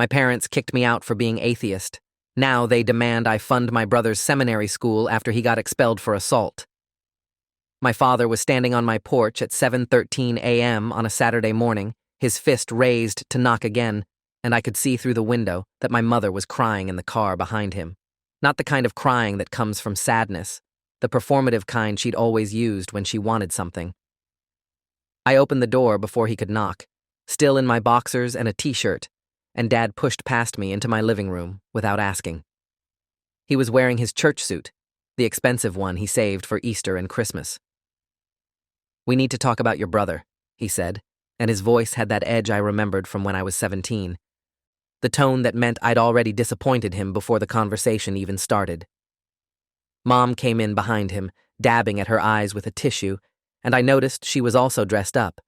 My parents kicked me out for being atheist. Now they demand I fund my brother's seminary school after he got expelled for assault. My father was standing on my porch at 7:13 a.m. on a Saturday morning, his fist raised to knock again, and I could see through the window that my mother was crying in the car behind him. Not the kind of crying that comes from sadness, the performative kind she'd always used when she wanted something. I opened the door before he could knock, still in my boxers and a t-shirt, and Dad pushed past me into my living room without asking. He was wearing his church suit, the expensive one he saved for Easter and Christmas. "We need to talk about your brother," he said, and his voice had that edge I remembered from when I was 17. The tone that meant I'd already disappointed him before the conversation even started. Mom came in behind him, dabbing at her eyes with a tissue, and I noticed she was also dressed up.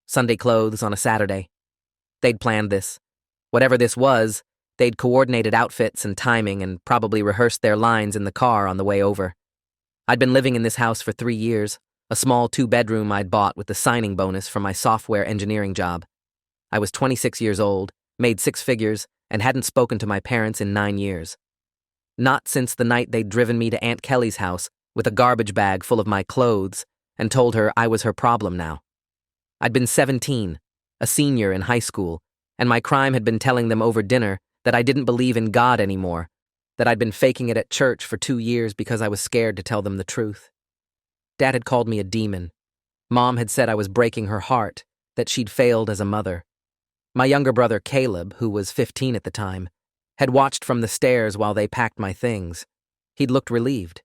Sunday clothes on a Saturday. They'd planned this. Whatever this was, they'd coordinated outfits and timing and probably rehearsed their lines in the car on the way over. I'd been living in this house for 3 years, a small 2-bedroom I'd bought with the signing bonus from my software engineering job. I was 26 years old, made 6 figures, and hadn't spoken to my parents in 9 years. Not since the night they'd driven me to Aunt Kelly's house with a garbage bag full of my clothes and told her I was her problem now. I'd been 17, a senior in high school, and my crime had been telling them over dinner that I didn't believe in God anymore, that I'd been faking it at church for 2 years because I was scared to tell them the truth. Dad had called me a demon. Mom had said I was breaking her heart, that she'd failed as a mother. My younger brother, Caleb, who was 15 at the time, had watched from the stairs while they packed my things. He'd looked relieved.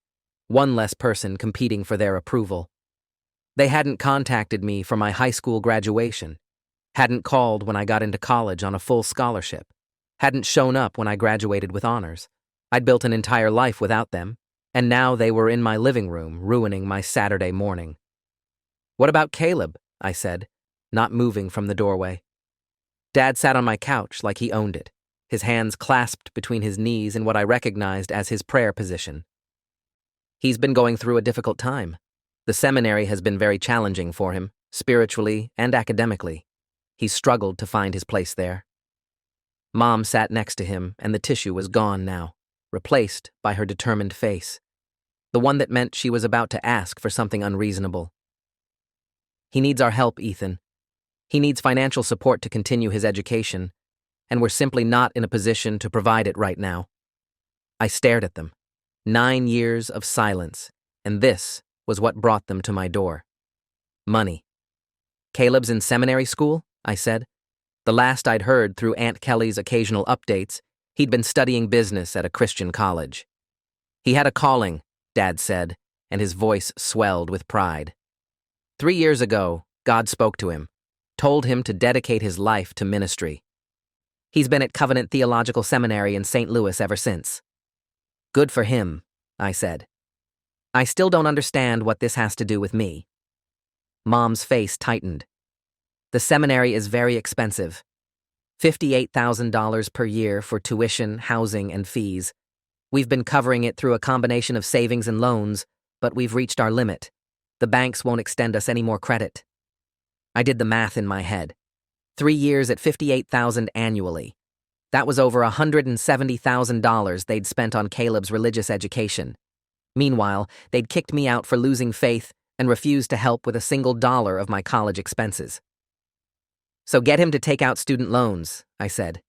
One less person competing for their approval. They hadn't contacted me for my high school graduation, hadn't called when I got into college on a full scholarship, hadn't shown up when I graduated with honors. I'd built an entire life without them, and now they were in my living room, ruining my Saturday morning. "What about Caleb?" I said, not moving from the doorway. Dad sat on my couch like he owned it, his hands clasped between his knees in what I recognized as his prayer position. "He's been going through a difficult time. The seminary has been very challenging for him, spiritually and academically. He's struggled to find his place there." Mom sat next to him, and the tissue was gone now, replaced by her determined face, the one that meant she was about to ask for something unreasonable. "He needs our help, Ethan. He needs financial support to continue his education, and we're simply not in a position to provide it right now." I stared at them. 9 years of silence, and this was what brought them to my door. Money. "Caleb's in seminary school?" I said. The last I'd heard through Aunt Kelly's occasional updates, he'd been studying business at a Christian college. "He had a calling," Dad said, and his voice swelled with pride. 3 years ago, God spoke to him, told him to dedicate his life to ministry. He's been at Covenant Theological Seminary in St. Louis ever since. "Good for him," I said. "I still don't understand what this has to do with me." Mom's face tightened. "The seminary is very expensive. $58,000 per year for tuition, housing, and fees. We've been covering it through a combination of savings and loans, but we've reached our limit. The banks won't extend us any more credit." I did the math in my head. 3 years at $58,000 annually. That was over $170,000 they'd spent on Caleb's religious education. Meanwhile, they'd kicked me out for losing faith and refused to help with a single dollar of my college expenses. "So get him to take out student loans," I said.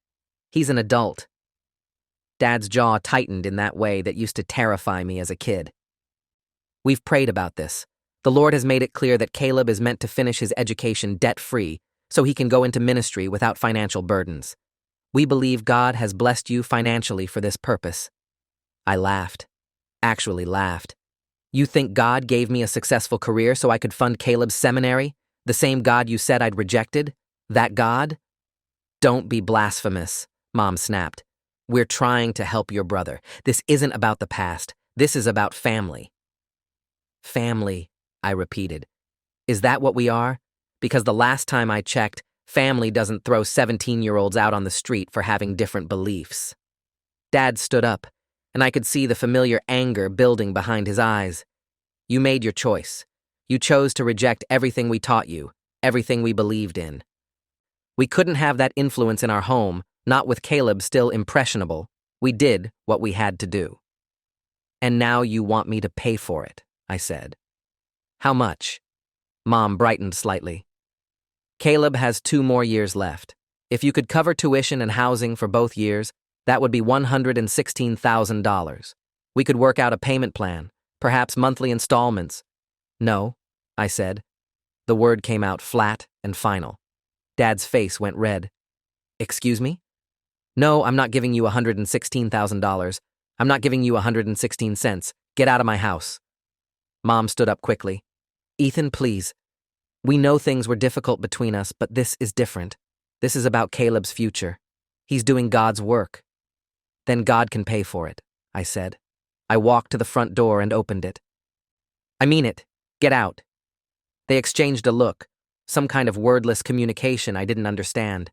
"He's an adult." Dad's jaw tightened in that way that used to terrify me as a kid. "We've prayed about this. The Lord has made it clear that Caleb is meant to finish his education debt-free so he can go into ministry without financial burdens. We believe God has blessed you financially for this purpose." I laughed. Actually laughed. "You think God gave me a successful career so I could fund Caleb's seminary? The same God you said I'd rejected? That God?" "Don't be blasphemous," Mom snapped. "We're trying to help your brother. This isn't about the past. This is about family." "Family," I repeated. "Is that what we are? Because the last time I checked, family doesn't throw 17-year-olds out on the street for having different beliefs." Dad stood up, and I could see the familiar anger building behind his eyes. "You made your choice. You chose to reject everything we taught you, everything we believed in. We couldn't have that influence in our home, Not with Caleb still impressionable. We did what we had to do. And now you want me to pay for it, I said. How much? Mom brightened slightly. Caleb has 2 more years left. If you could cover tuition and housing for both years, that would be $116,000. We could work out a payment plan, perhaps monthly installments. No, I said. The word came out flat and final. Dad's face went red. Excuse me? No, I'm not giving you $116,000. I'm not giving you 116 cents. Get out of my house. Mom stood up quickly. Ethan, please. We know things were difficult between us, but this is different. This is about Caleb's future. He's doing God's work. Then God can pay for it, I said. I walked to the front door and opened it. I mean it. Get out. They exchanged a look, some kind of wordless communication I didn't understand.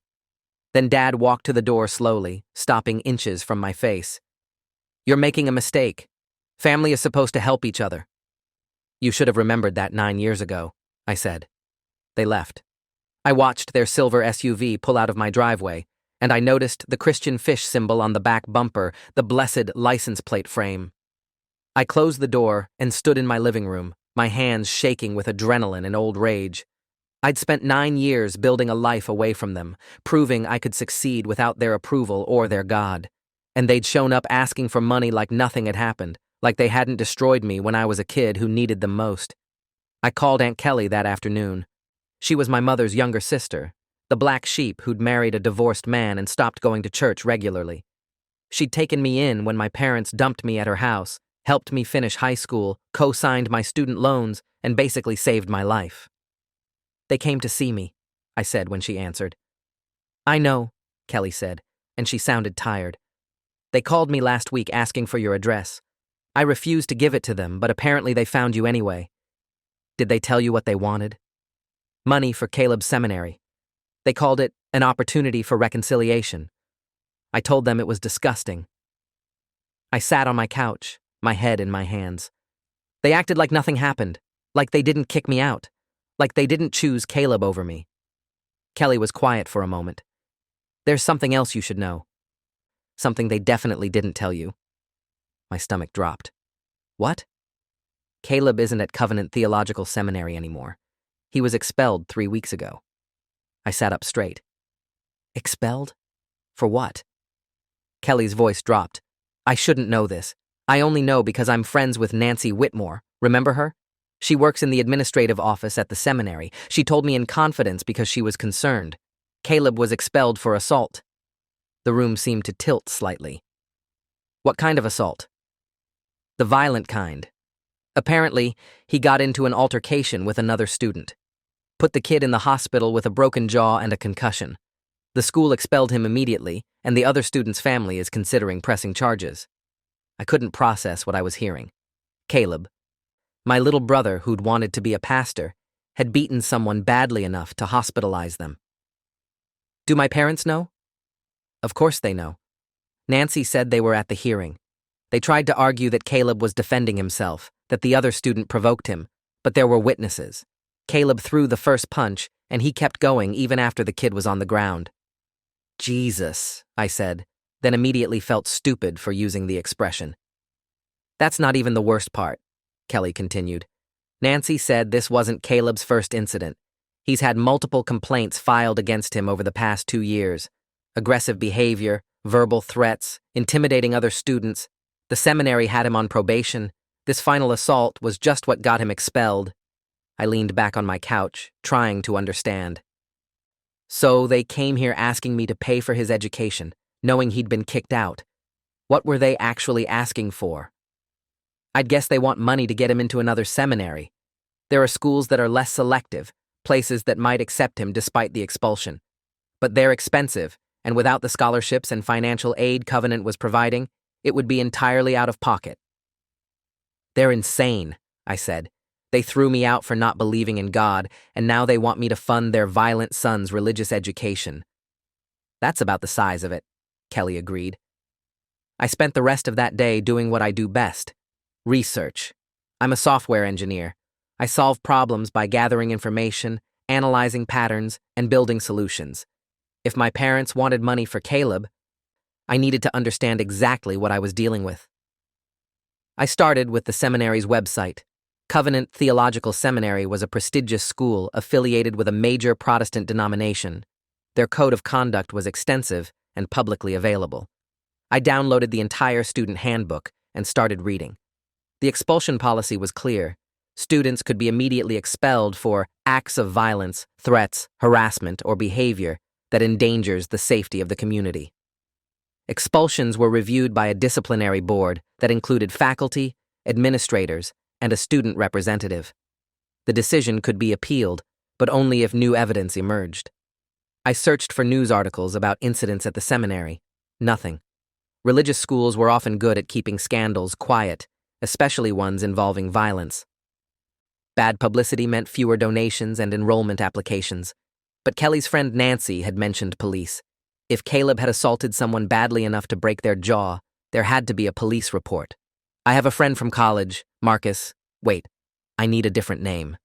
Then Dad walked to the door slowly, stopping inches from my face. You're making a mistake. Family is supposed to help each other. You should have remembered that 9 years ago, I said. They left. I watched their silver SUV pull out of my driveway, and I noticed the Christian fish symbol on the back bumper, the blessed license plate frame. I closed the door and stood in my living room, my hands shaking with adrenaline and old rage. I'd spent 9 years building a life away from them, proving I could succeed without their approval or their God. And they'd shown up asking for money like nothing had happened, like they hadn't destroyed me when I was a kid who needed them most. I called Aunt Kelly that afternoon. She was my mother's younger sister, the black sheep who'd married a divorced man and stopped going to church regularly. She'd taken me in when my parents dumped me at her house, helped me finish high school, co-signed my student loans, and basically saved my life. They came to see me, I said when she answered. I know, Kelly said, and she sounded tired. They called me last week asking for your address. I refused to give it to them, but apparently they found you anyway. Did they tell you what they wanted? Money for Caleb's seminary. They called it an opportunity for reconciliation. I told them it was disgusting. I sat on my couch, my head in my hands. They acted like nothing happened, like they didn't kick me out, like they didn't choose Caleb over me. Kelly was quiet for a moment. There's something else you should know. Something they definitely didn't tell you. My stomach dropped. What? Caleb isn't at Covenant Theological Seminary anymore. He was expelled 3 weeks ago. I sat up straight. Expelled? For what? Kelly's voice dropped. I shouldn't know this. I only know because I'm friends with Nancy Whitmore. Remember her? She works in the administrative office at the seminary. She told me in confidence because she was concerned. Caleb was expelled for assault. The room seemed to tilt slightly. What kind of assault? The violent kind. Apparently, he got into an altercation with another student. Put the kid in the hospital with a broken jaw and a concussion. The school expelled him immediately, and the other student's family is considering pressing charges. I couldn't process what I was hearing. Caleb, my little brother who'd wanted to be a pastor, had beaten someone badly enough to hospitalize them. Do my parents know? Of course they know. Nancy said they were at the hearing. They tried to argue that Caleb was defending himself, that the other student provoked him, but there were witnesses. Caleb threw the first punch, and he kept going even after the kid was on the ground. Jesus, I said, then immediately felt stupid for using the expression. That's not even the worst part, Kelly continued. Nancy said this wasn't Caleb's first incident. He's had multiple complaints filed against him over the past 2 years. Aggressive behavior, verbal threats, intimidating other students. The seminary had him on probation. This final assault was just what got him expelled. I leaned back on my couch, trying to understand. So they came here asking me to pay for his education, knowing he'd been kicked out. What were they actually asking for? I'd guess they want money to get him into another seminary. There are schools that are less selective, places that might accept him despite the expulsion. But they're expensive, and without the scholarships and financial aid Covenant was providing, it would be entirely out of pocket. They're insane, I said. They threw me out for not believing in God, and now they want me to fund their violent son's religious education. That's about the size of it, Kelly agreed. I spent the rest of that day doing what I do best. Research. I'm a software engineer. I solve problems by gathering information, analyzing patterns, and building solutions. If my parents wanted money for Caleb, I needed to understand exactly what I was dealing with. I started with the seminary's website. Covenant Theological Seminary was a prestigious school affiliated with a major Protestant denomination. Their code of conduct was extensive and publicly available. I downloaded the entire student handbook and started reading. The expulsion policy was clear. Students could be immediately expelled for acts of violence, threats, harassment, or behavior that endangers the safety of the community. Expulsions were reviewed by a disciplinary board that included faculty, administrators, and a student representative. The decision could be appealed, but only if new evidence emerged. I searched for news articles about incidents at the seminary. Nothing. Religious schools were often good at keeping scandals quiet, especially ones involving violence. Bad publicity meant fewer donations and enrollment applications. But Kelly's friend Nancy had mentioned police. If Caleb had assaulted someone badly enough to break their jaw, there had to be a police report. I have a friend from college, Marcus. Wait, I need a different name.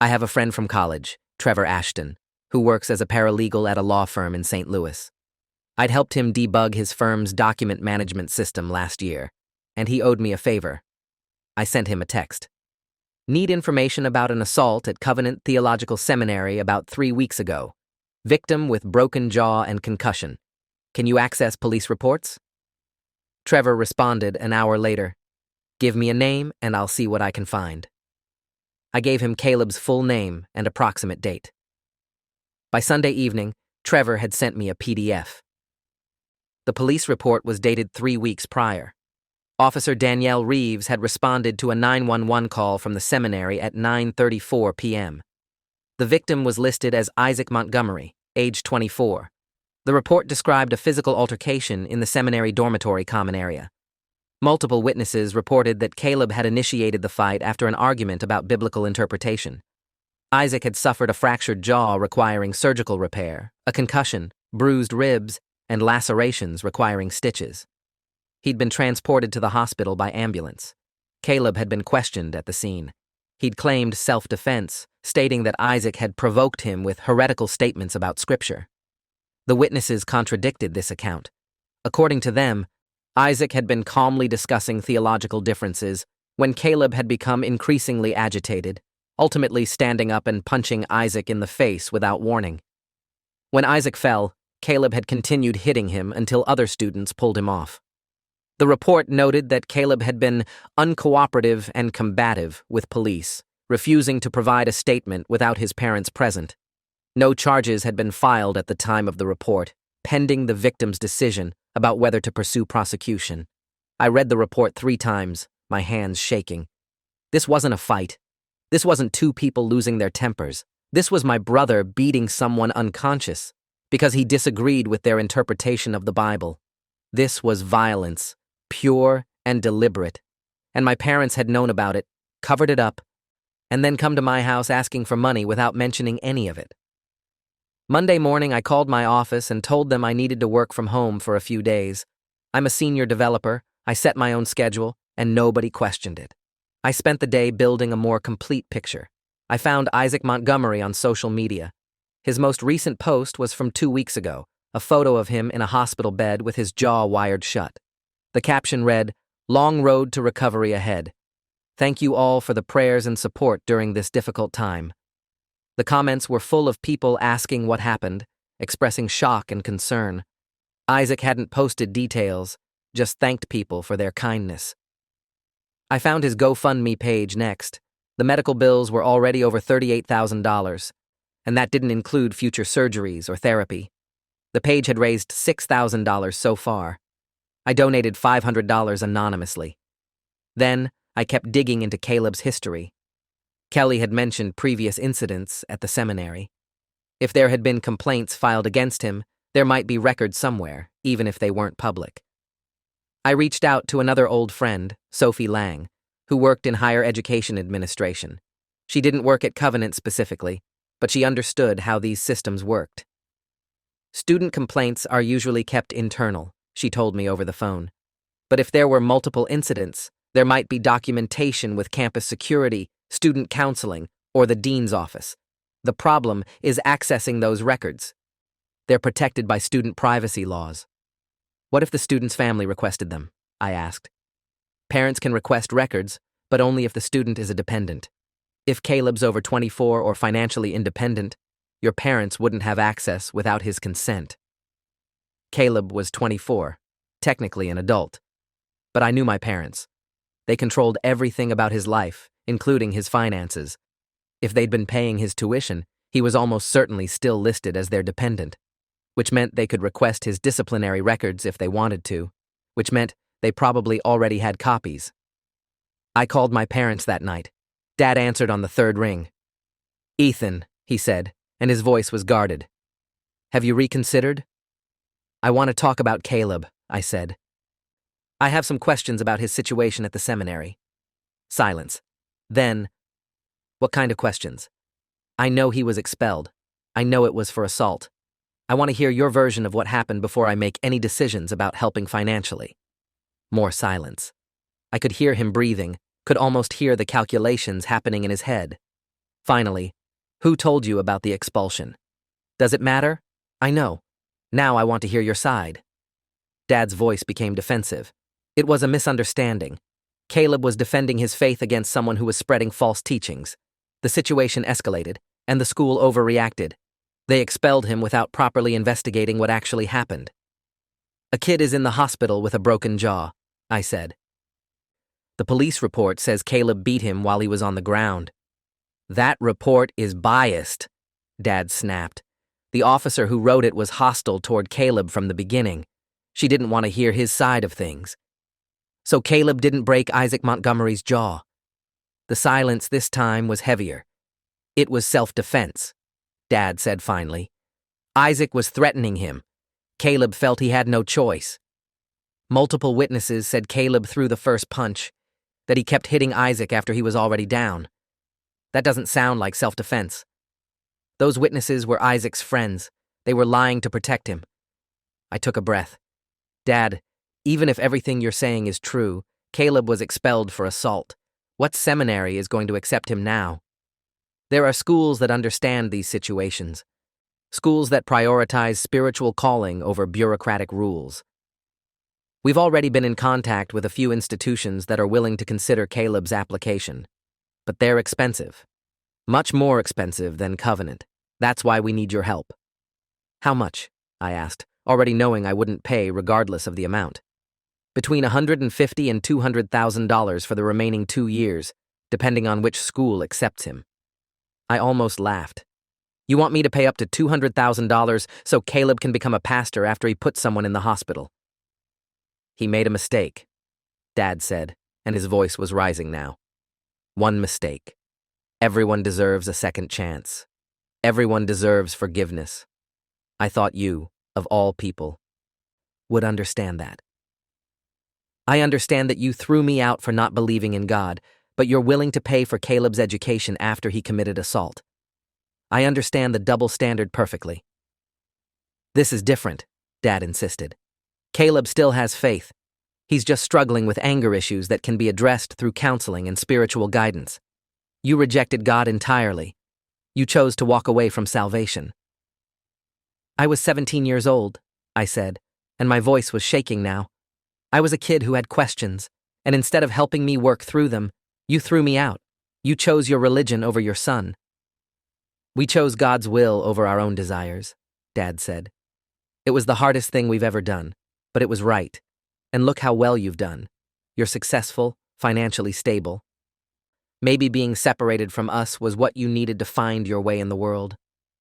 I have a friend from college, Trevor Ashton, who works as a paralegal at a law firm in St. Louis. I'd helped him debug his firm's document management system last year, and he owed me a favor. I sent him a text. Need information about an assault at Covenant Theological Seminary about 3 weeks ago. Victim with broken jaw and concussion. Can you access police reports? Trevor responded an hour later. Give me a name and I'll see what I can find. I gave him Caleb's full name and approximate date. By Sunday evening, Trevor had sent me a PDF. The police report was dated 3 weeks prior. Officer Danielle Reeves had responded to a 911 call from the seminary at 9:34 p.m. The victim was listed as Isaac Montgomery, age 24. The report described a physical altercation in the seminary dormitory common area. Multiple witnesses reported that Caleb had initiated the fight after an argument about biblical interpretation. Isaac had suffered a fractured jaw requiring surgical repair, a concussion, bruised ribs, and lacerations requiring stitches. He'd been transported to the hospital by ambulance. Caleb had been questioned at the scene. He'd claimed self-defense, stating that Isaac had provoked him with heretical statements about Scripture. The witnesses contradicted this account. According to them, Isaac had been calmly discussing theological differences when Caleb had become increasingly agitated, ultimately standing up and punching Isaac in the face without warning. When Isaac fell, Caleb had continued hitting him until other students pulled him off. The report noted that Caleb had been uncooperative and combative with police, refusing to provide a statement without his parents present. No charges had been filed at the time of the report, pending the victim's decision about whether to pursue prosecution. I read the report 3 times, my hands shaking. This wasn't a fight. This wasn't 2 people losing their tempers. This was my brother beating someone unconscious because he disagreed with their interpretation of the Bible. This was violence, pure and deliberate, and my parents had known about it, covered it up, and then come to my house asking for money without mentioning any of it. Monday morning, I called my office and told them I needed to work from home for a few days. I'm a senior developer, I set my own schedule, and nobody questioned it. I spent the day building a more complete picture. I found Isaac Montgomery on social media. His most recent post was from 2 weeks ago, a photo of him in a hospital bed with his jaw wired shut. The caption read, "Long road to recovery ahead. Thank you all for the prayers and support during this difficult time." The comments were full of people asking what happened, expressing shock and concern. Isaac hadn't posted details, just thanked people for their kindness. I found his GoFundMe page next. The medical bills were already over $38,000, and that didn't include future surgeries or therapy. The page had raised $6,000 so far. I donated $500 anonymously. Then, I kept digging into Caleb's history. Kelly had mentioned previous incidents at the seminary. If there had been complaints filed against him, there might be records somewhere, even if they weren't public. I reached out to another old friend, Sophie Lang, who worked in higher education administration. She didn't work at Covenant specifically, but she understood how these systems worked. Student complaints are usually kept internal, she told me over the phone. But if there were multiple incidents, there might be documentation with campus security, student counseling, or the dean's office. The problem is accessing those records. They're protected by student privacy laws. What if the student's family requested them? I asked. Parents can request records, but only if the student is a dependent. If Caleb's over 24 or financially independent, your parents wouldn't have access without his consent. Caleb was 24, technically an adult. But I knew my parents. They controlled everything about his life, including his finances. If they'd been paying his tuition, he was almost certainly still listed as their dependent, which meant they could request his disciplinary records if they wanted to, which meant they probably already had copies. I called my parents that night. Dad answered on the third ring. "Ethan," he said, and his voice was guarded. "Have you reconsidered?" "I want to talk about Caleb," I said. "I have some questions about his situation at the seminary." Silence. Then, "What kind of questions?" "I know he was expelled. I know it was for assault. I want to hear your version of what happened before I make any decisions about helping financially." More silence. I could hear him breathing, could almost hear the calculations happening in his head. Finally, "Who told you about the expulsion?" "Does it matter?" "I know. Now I want to hear your side." Dad's voice became defensive. It was a misunderstanding. Caleb was defending his faith against someone who was spreading false teachings. The situation escalated, and the school overreacted. They expelled him without properly investigating what actually happened. "A kid is in the hospital with a broken jaw," I said. "The police report says Caleb beat him while he was on the ground." "That report is biased," Dad snapped. "The officer who wrote it was hostile toward Caleb from the beginning. She didn't want to hear his side of things." "So Caleb didn't break Isaac Montgomery's jaw." The silence this time was heavier. "It was self-defense," Dad said finally. "Isaac was threatening him. Caleb felt he had no choice. Multiple witnesses said Caleb threw the first punch, that he kept hitting Isaac after he was already down. That doesn't sound like self-defense. Those witnesses were Isaac's friends. They were lying to protect him." I took a breath. "Dad, even if everything you're saying is true, Caleb was expelled for assault. What seminary is going to accept him now?" "There are schools that understand these situations. Schools that prioritize spiritual calling over bureaucratic rules. We've already been in contact with a few institutions that are willing to consider Caleb's application. But they're expensive. Much more expensive than Covenant. That's why we need your help." "How much?" I asked, already knowing I wouldn't pay regardless of the amount. "Between $150,000 and $200,000 for the remaining 2 years, depending on which school accepts him." I almost laughed. "You want me to pay up to $200,000 so Caleb can become a pastor after he put someone in the hospital?" "He made a mistake," Dad said, and his voice was rising now. "One mistake. Everyone deserves a second chance. Everyone deserves forgiveness. I thought you, of all people, would understand that. I understand that you threw me out for not believing in God, but you're willing to pay for Caleb's education after he committed assault. I understand the double standard perfectly." "This is different," Dad insisted. "Caleb still has faith. He's just struggling with anger issues that can be addressed through counseling and spiritual guidance. You rejected God entirely. You chose to walk away from salvation." "I was 17 years old," I said, and my voice was shaking now. "I was a kid who had questions, and instead of helping me work through them, you threw me out. You chose your religion over your son." "We chose God's will over our own desires," Dad said. "It was the hardest thing we've ever done, but it was right. And look how well you've done. You're successful, financially stable. Maybe being separated from us was what you needed to find your way in the world."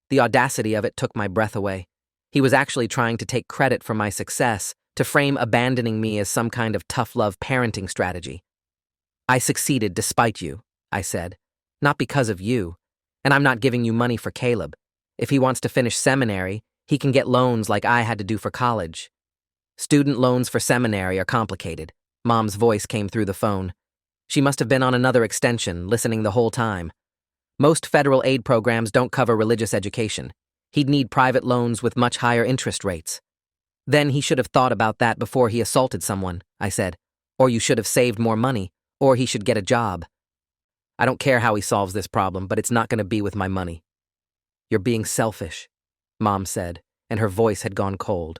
The audacity of it took my breath away. He was actually trying to take credit for my success, to frame abandoning me as some kind of tough-love parenting strategy. "I succeeded despite you," I said. "Not because of you. And I'm not giving you money for Caleb. If he wants to finish seminary, he can get loans like I had to do for college." "Student loans for seminary are complicated." Mom's voice came through the phone. She must have been on another extension, listening the whole time. "Most federal aid programs don't cover religious education. He'd need private loans with much higher interest rates." "Then he should have thought about that before he assaulted someone," I said. "Or you should have saved more money, or he should get a job." "I don't care how he solves this problem, but it's not going to be with my money." "You're being selfish," Mom said, and her voice had gone cold.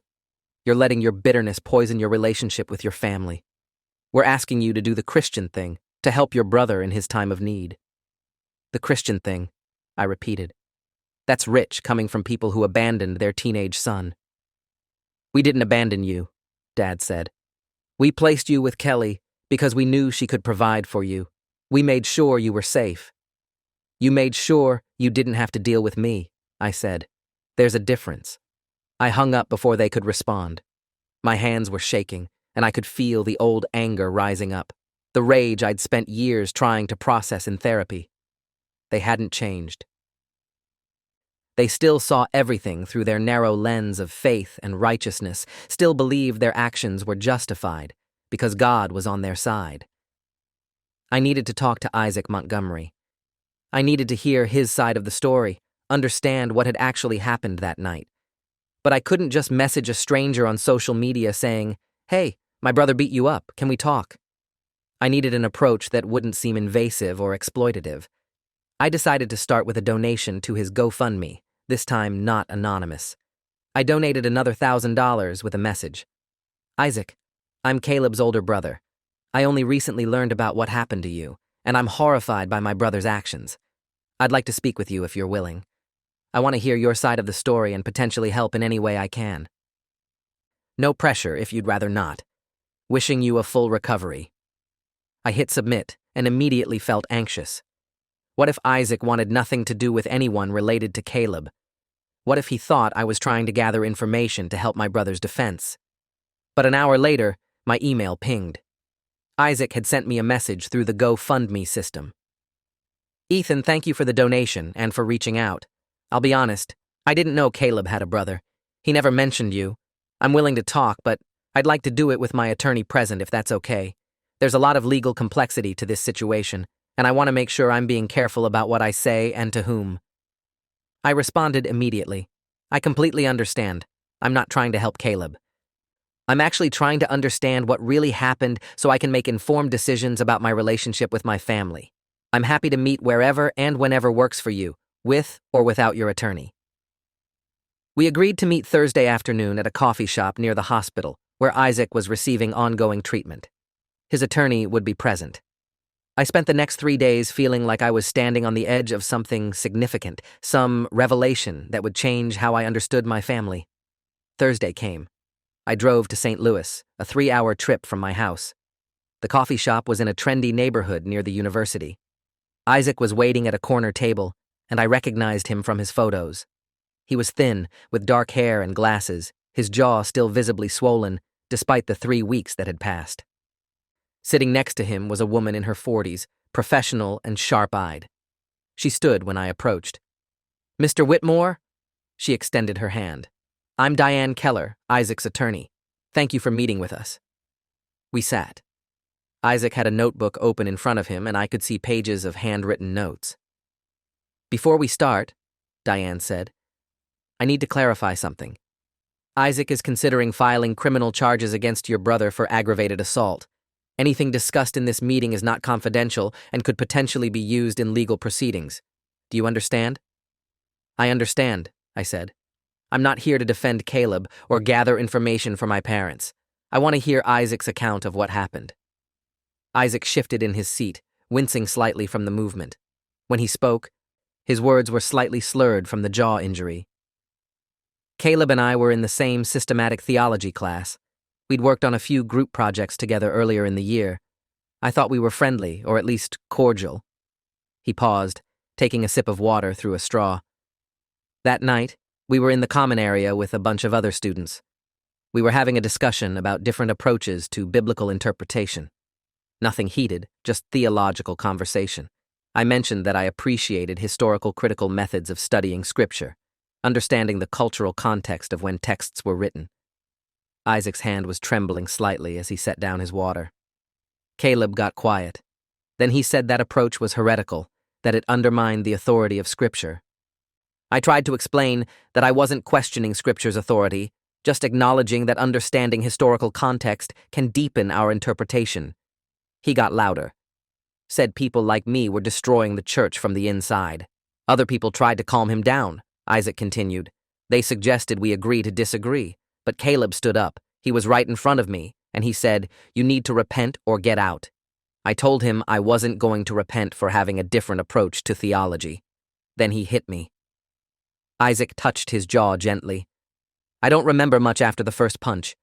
"You're letting your bitterness poison your relationship with your family. We're asking you to do the Christian thing, to help your brother in his time of need." "The Christian thing," I repeated. "That's rich coming from people who abandoned their teenage son." "We didn't abandon you," Dad said. "We placed you with Kelly because we knew she could provide for you. We made sure you were safe." "You made sure you didn't have to deal with me," I said. "There's a difference." I hung up before they could respond. My hands were shaking, and I could feel the old anger rising up, the rage I'd spent years trying to process in therapy. They hadn't changed. They still saw everything through their narrow lens of faith and righteousness, still believed their actions were justified because God was on their side. I needed to talk to Isaac Montgomery. I needed to hear his side of the story, understand what had actually happened that night. But I couldn't just message a stranger on social media saying, "Hey, my brother beat you up, can we talk?" I needed an approach that wouldn't seem invasive or exploitative. I decided to start with a donation to his GoFundMe, this time not anonymous. I donated another $1,000 with a message. "Isaac, I'm Caleb's older brother. I only recently learned about what happened to you, and I'm horrified by my brother's actions. I'd like to speak with you if you're willing. I want to hear your side of the story and potentially help in any way I can. No pressure if you'd rather not. Wishing you a full recovery." I hit submit and immediately felt anxious. What if Isaac wanted nothing to do with anyone related to Caleb? What if he thought I was trying to gather information to help my brother's defense? But an hour later, my email pinged. Isaac had sent me a message through the GoFundMe system. "Ethan, thank you for the donation and for reaching out. I'll be honest, I didn't know Caleb had a brother. He never mentioned you. I'm willing to talk, but I'd like to do it with my attorney present if that's okay. There's a lot of legal complexity to this situation, and I want to make sure I'm being careful about what I say and to whom." I responded immediately. "I completely understand. I'm not trying to help Caleb. I'm actually trying to understand what really happened so I can make informed decisions about my relationship with my family. I'm happy to meet wherever and whenever works for you, with or without your attorney." We agreed to meet Thursday afternoon at a coffee shop near the hospital, where Isaac was receiving ongoing treatment. His attorney would be present. I spent the next 3 days feeling like I was standing on the edge of something significant, some revelation that would change how I understood my family. Thursday came. I drove to St. Louis, a 3-hour trip from my house. The coffee shop was in a trendy neighborhood near the university. Isaac was waiting at a corner table, and I recognized him from his photos. He was thin, with dark hair and glasses, his jaw still visibly swollen, despite the 3 weeks that had passed. Sitting next to him was a woman in her 40s, professional and sharp-eyed. She stood when I approached. "Mr. Whitmore?" She extended her hand. "I'm Diane Keller, Isaac's attorney. Thank you for meeting with us." We sat. Isaac had a notebook open in front of him, and I could see pages of handwritten notes. "Before we start," Diane said, "I need to clarify something. Isaac is considering filing criminal charges against your brother for aggravated assault. Anything discussed in this meeting is not confidential and could potentially be used in legal proceedings. Do you understand?" "I understand," I said. "I'm not here to defend Caleb or gather information for my parents. I want to hear Isaac's account of what happened." Isaac shifted in his seat, wincing slightly from the movement. When he spoke, his words were slightly slurred from the jaw injury. "Caleb and I were in the same systematic theology class. We'd worked on a few group projects together earlier in the year. I thought we were friendly, or at least cordial." He paused, taking a sip of water through a straw. "That night, we were in the common area with a bunch of other students. We were having a discussion about different approaches to biblical interpretation. Nothing heated, just theological conversation. I mentioned that I appreciated historical critical methods of studying Scripture, understanding the cultural context of when texts were written." Isaac's hand was trembling slightly as he set down his water. Caleb got quiet. Then he said that approach was heretical, that it undermined the authority of Scripture. I tried to explain that I wasn't questioning Scripture's authority, just acknowledging that understanding historical context can deepen our interpretation. He got louder. Said people like me were destroying the church from the inside. Other people tried to calm him down, Isaac continued. They suggested we agree to disagree, but Caleb stood up. He was right in front of me, and he said, "You need to repent or get out." I told him I wasn't going to repent for having a different approach to theology. Then he hit me. Isaac touched his jaw gently. I don't remember much after the first punch.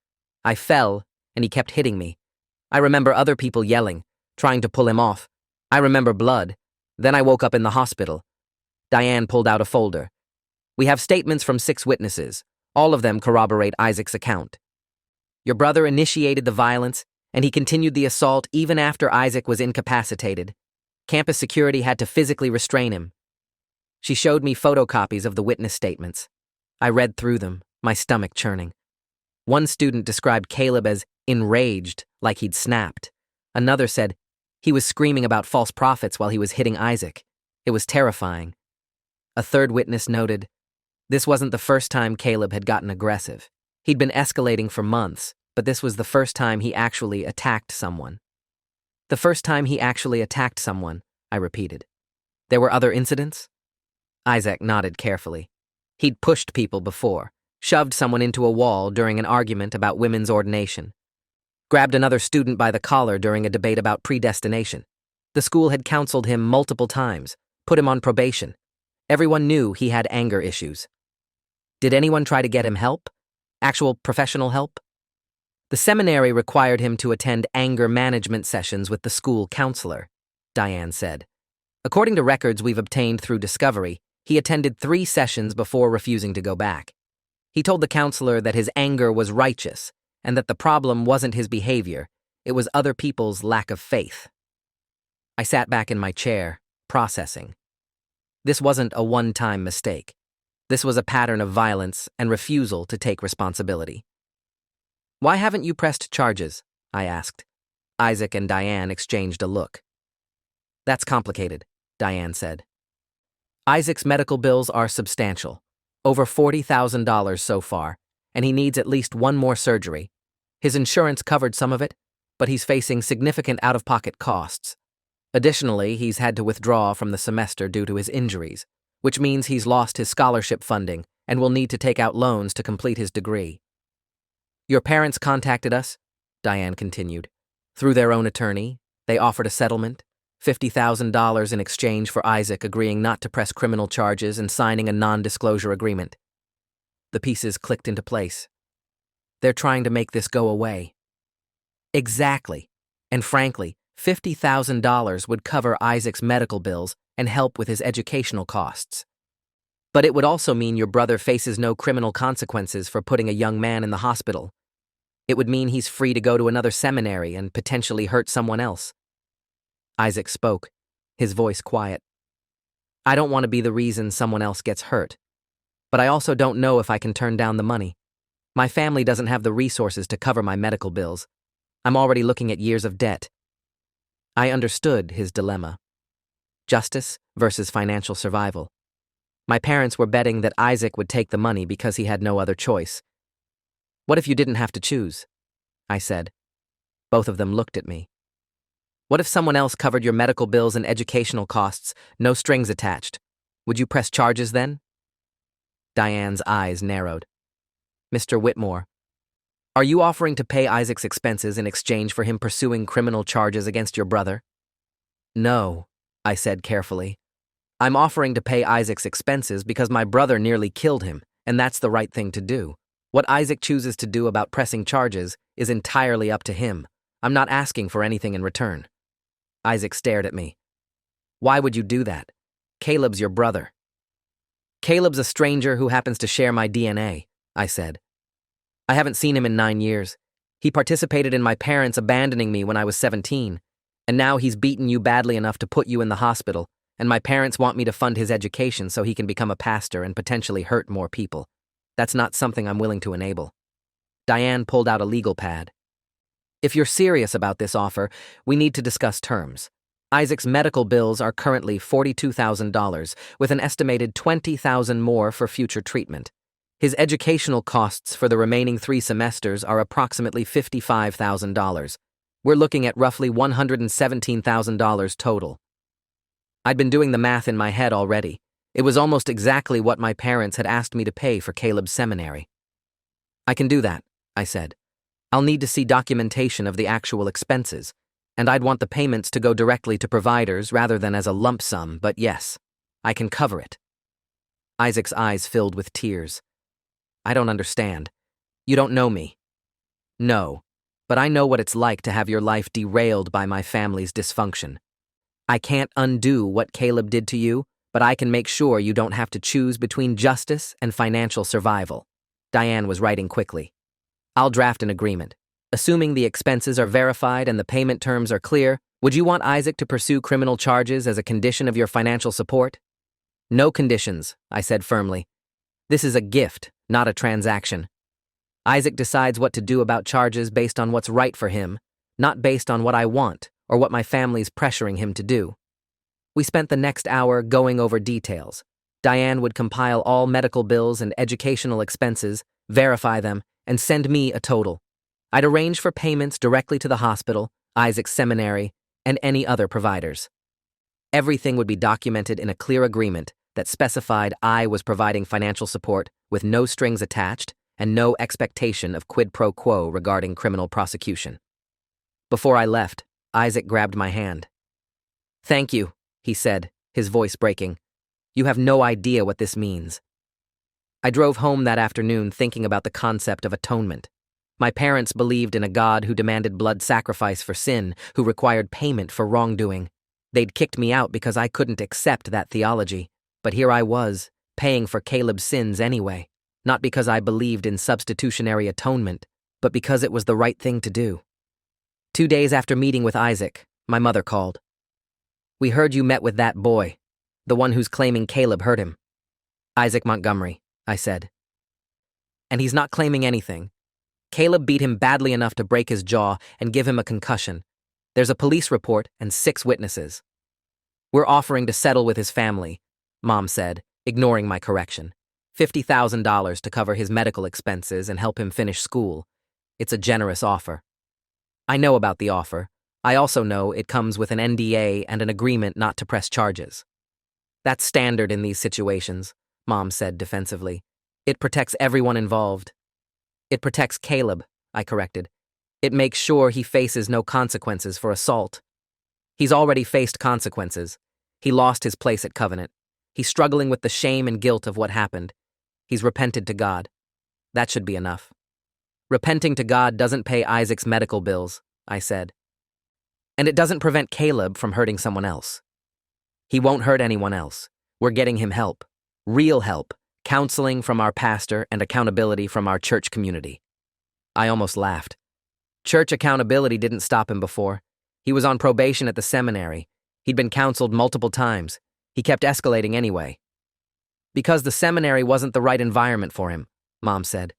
I fell, and he kept hitting me. I remember other people yelling, trying to pull him off. I remember blood. Then I woke up in the hospital. Diane pulled out a folder. We have statements from 6 witnesses. All of them corroborate Isaac's account. Your brother initiated the violence, and he continued the assault even after Isaac was incapacitated. Campus security had to physically restrain him. She showed me photocopies of the witness statements. I read through them, my stomach churning. One student described Caleb as enraged, like he'd snapped. Another said he was screaming about false prophets while he was hitting Isaac. It was terrifying. A third witness noted, this wasn't the first time Caleb had gotten aggressive. He'd been escalating for months, but this was the first time he actually attacked someone. The first time he actually attacked someone, I repeated. There were other incidents? Isaac nodded carefully. He'd pushed people before, shoved someone into a wall during an argument about women's ordination, grabbed another student by the collar during a debate about predestination. The school had counseled him multiple times, put him on probation. Everyone knew he had anger issues. Did anyone try to get him help? Actual professional help? The seminary required him to attend anger management sessions with the school counselor, Diane said. According to records we've obtained through discovery, he attended 3 sessions before refusing to go back. He told the counselor that his anger was righteous and that the problem wasn't his behavior, it was other people's lack of faith. I sat back in my chair, processing. This wasn't a one-time mistake. This was a pattern of violence and refusal to take responsibility. Why haven't you pressed charges? I asked. Isaac and Diane exchanged a look. That's complicated, Diane said. Isaac's medical bills are substantial, over $40,000 so far, and he needs at least 1 more surgery. His insurance covered some of it, but he's facing significant out-of-pocket costs. Additionally, he's had to withdraw from the semester due to his injuries, which means he's lost his scholarship funding and will need to take out loans to complete his degree. Your parents contacted us, Diane continued. Through their own attorney, they offered a settlement, $50,000 in exchange for Isaac agreeing not to press criminal charges and signing a non-disclosure agreement. The pieces clicked into place. They're trying to make this go away. Exactly. And frankly, $50,000 would cover Isaac's medical bills and help with his educational costs. But it would also mean your brother faces no criminal consequences for putting a young man in the hospital. It would mean he's free to go to another seminary and potentially hurt someone else. Isaac spoke, his voice quiet. I don't want to be the reason someone else gets hurt, but I also don't know if I can turn down the money. My family doesn't have the resources to cover my medical bills. I'm already looking at years of debt. I understood his dilemma. Justice versus financial survival. My parents were betting that Isaac would take the money because he had no other choice. What if you didn't have to choose? I said. Both of them looked at me. What if someone else covered your medical bills and educational costs, no strings attached? Would you press charges then? Diane's eyes narrowed. Mr. Whitmore, are you offering to pay Isaac's expenses in exchange for him pursuing criminal charges against your brother? No, I said carefully. I'm offering to pay Isaac's expenses because my brother nearly killed him, and that's the right thing to do. What Isaac chooses to do about pressing charges is entirely up to him. I'm not asking for anything in return. Isaac stared at me. Why would you do that? Caleb's your brother. Caleb's a stranger who happens to share my DNA, I said. I haven't seen him in 9 years. He participated in my parents abandoning me when I was 17, and now he's beaten you badly enough to put you in the hospital, and my parents want me to fund his education so he can become a pastor and potentially hurt more people. That's not something I'm willing to enable. Diane pulled out a legal pad. If you're serious about this offer, we need to discuss terms. Isaac's medical bills are currently $42,000, with an estimated $20,000 more for future treatment. His educational costs for the remaining 3 semesters are approximately $55,000. We're looking at roughly $117,000 total. I'd been doing the math in my head already. It was almost exactly what my parents had asked me to pay for Caleb's seminary. I can do that, I said. I'll need to see documentation of the actual expenses, and I'd want the payments to go directly to providers rather than as a lump sum, but yes, I can cover it. Isaac's eyes filled with tears. I don't understand. You don't know me. No, but I know what it's like to have your life derailed by my family's dysfunction. I can't undo what Caleb did to you, but I can make sure you don't have to choose between justice and financial survival. Diane was writing quickly. I'll draft an agreement. Assuming the expenses are verified and the payment terms are clear, would you want Isaac to pursue criminal charges as a condition of your financial support? No conditions, I said firmly. This is a gift, not a transaction. Isaac decides what to do about charges based on what's right for him, not based on what I want or what my family's pressuring him to do. We spent the next hour going over details. Diane would compile all medical bills and educational expenses, verify them, and send me a total. I'd arrange for payments directly to the hospital, Isaac's seminary, and any other providers. Everything would be documented in a clear agreement that specified I was providing financial support with no strings attached and no expectation of quid pro quo regarding criminal prosecution. Before I left, Isaac grabbed my hand. Thank you, he said, his voice breaking. You have no idea what this means. I drove home that afternoon thinking about the concept of atonement. My parents believed in a God who demanded blood sacrifice for sin, who required payment for wrongdoing. They'd kicked me out because I couldn't accept that theology, but here I was, paying for Caleb's sins anyway, not because I believed in substitutionary atonement, but because it was the right thing to do. 2 days after meeting with Isaac, my mother called. We heard you met with that boy, the one who's claiming Caleb hurt him. Isaac Montgomery, I said. And he's not claiming anything. Caleb beat him badly enough to break his jaw and give him a concussion. There's a police report and 6 witnesses. We're offering to settle with his family, Mom said, ignoring my correction. $50,000 to cover his medical expenses and help him finish school. It's a generous offer. I know about the offer. I also know it comes with an NDA and an agreement not to press charges. That's standard in these situations, Mom said defensively. It protects everyone involved. It protects Caleb, I corrected. It makes sure he faces no consequences for assault. He's already faced consequences. He lost his place at Covenant. He's struggling with the shame and guilt of what happened. He's repented to God. That should be enough. Repenting to God doesn't pay Isaac's medical bills, I said. And it doesn't prevent Caleb from hurting someone else. He won't hurt anyone else. We're getting him help. Real help. Counseling from our pastor and accountability from our church community. I almost laughed. Church accountability didn't stop him before. He was on probation at the seminary. He'd been counseled multiple times. He kept escalating anyway. Because the seminary wasn't the right environment for him, Mom said.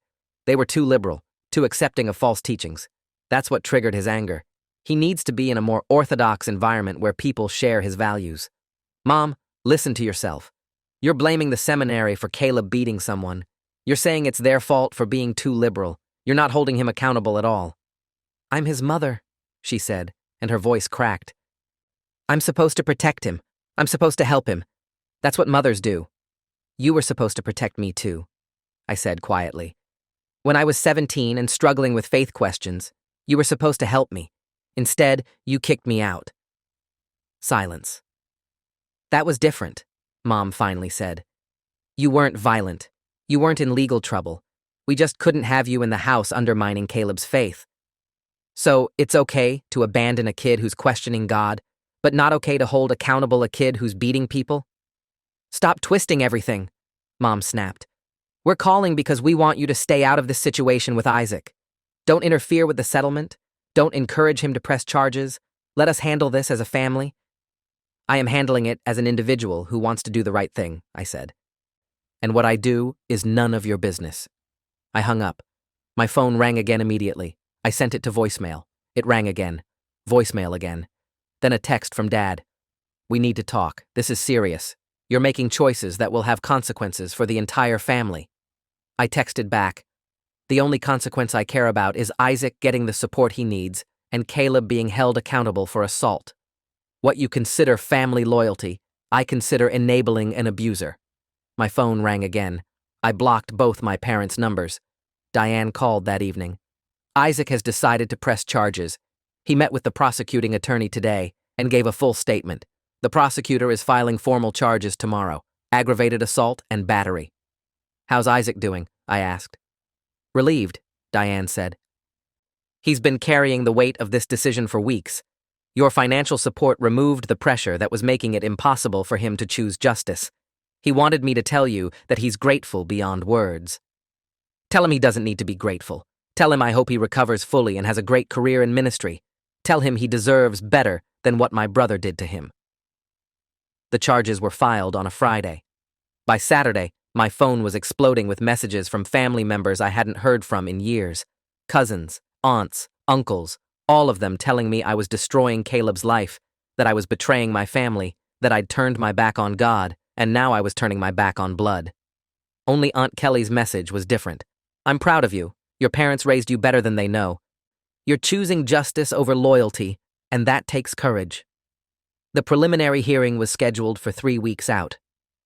They were too liberal, too accepting of false teachings. That's what triggered his anger. He needs to be in a more orthodox environment where people share his values. Mom, listen to yourself. You're blaming the seminary for Caleb beating someone. You're saying it's their fault for being too liberal. You're not holding him accountable at all. I'm his mother, she said, and her voice cracked. I'm supposed to protect him. I'm supposed to help him. That's what mothers do. You were supposed to protect me too, I said quietly. When I was 17 and struggling with faith questions, you were supposed to help me. Instead, you kicked me out. Silence. That was different, Mom finally said. You weren't violent. You weren't in legal trouble. We just couldn't have you in the house undermining Caleb's faith. So, it's okay to abandon a kid who's questioning God, but not okay to hold accountable a kid who's beating people? Stop twisting everything, Mom snapped. We're calling because we want you to stay out of this situation with Isaac. Don't interfere with the settlement. Don't encourage him to press charges. Let us handle this as a family. I am handling it as an individual who wants to do the right thing, I said. And what I do is none of your business. I hung up. My phone rang again immediately. I sent it to voicemail. It rang again. Voicemail again. Then a text from Dad. We need to talk. This is serious. You're making choices that will have consequences for the entire family. I texted back. The only consequence I care about is Isaac getting the support he needs and Caleb being held accountable for assault. What you consider family loyalty, I consider enabling an abuser. My phone rang again. I blocked both my parents' numbers. Diane called that evening. Isaac has decided to press charges. He met with the prosecuting attorney today and gave a full statement. The prosecutor is filing formal charges tomorrow: aggravated assault and battery. How's Isaac doing? I asked. Relieved, Diane said. He's been carrying the weight of this decision for weeks. Your financial support removed the pressure that was making it impossible for him to choose justice. He wanted me to tell you that he's grateful beyond words. Tell him he doesn't need to be grateful. Tell him I hope he recovers fully and has a great career in ministry. Tell him he deserves better than what my brother did to him. The charges were filed on a Friday. By Saturday, my phone was exploding with messages from family members I hadn't heard from in years. Cousins, aunts, uncles, all of them telling me I was destroying Caleb's life, that I was betraying my family, that I'd turned my back on God, and now I was turning my back on blood. Only Aunt Kelly's message was different. I'm proud of you. Your parents raised you better than they know. You're choosing justice over loyalty, and that takes courage. The preliminary hearing was scheduled for 3 weeks out.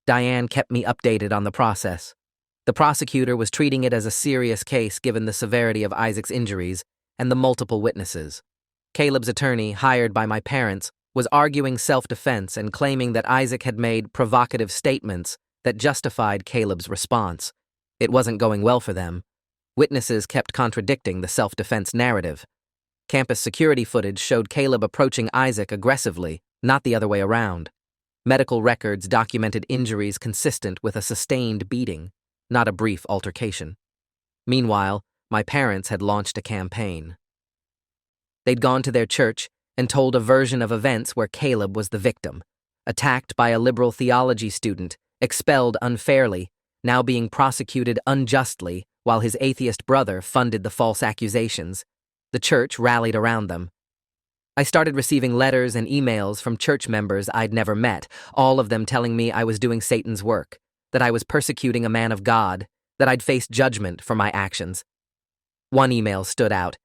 Diane kept me updated on the process. The prosecutor was treating it as a serious case given the severity of Isaac's injuries and the multiple witnesses. Caleb's attorney, hired by my parents, was arguing self-defense and claiming that Isaac had made provocative statements that justified Caleb's response. It wasn't going well for them. Witnesses kept contradicting the self-defense narrative. Campus security footage showed Caleb approaching Isaac aggressively, not the other way around. Medical records documented injuries consistent with a sustained beating, not a brief altercation. Meanwhile, my parents had launched a campaign. They'd gone to their church and told a version of events where Caleb was the victim, attacked by a liberal theology student, expelled unfairly, now being prosecuted unjustly, while his atheist brother funded the false accusations. The church rallied around them. I started receiving letters and emails from church members I'd never met, all of them telling me I was doing Satan's work, that I was persecuting a man of God, that I'd face judgment for my actions. One email stood out.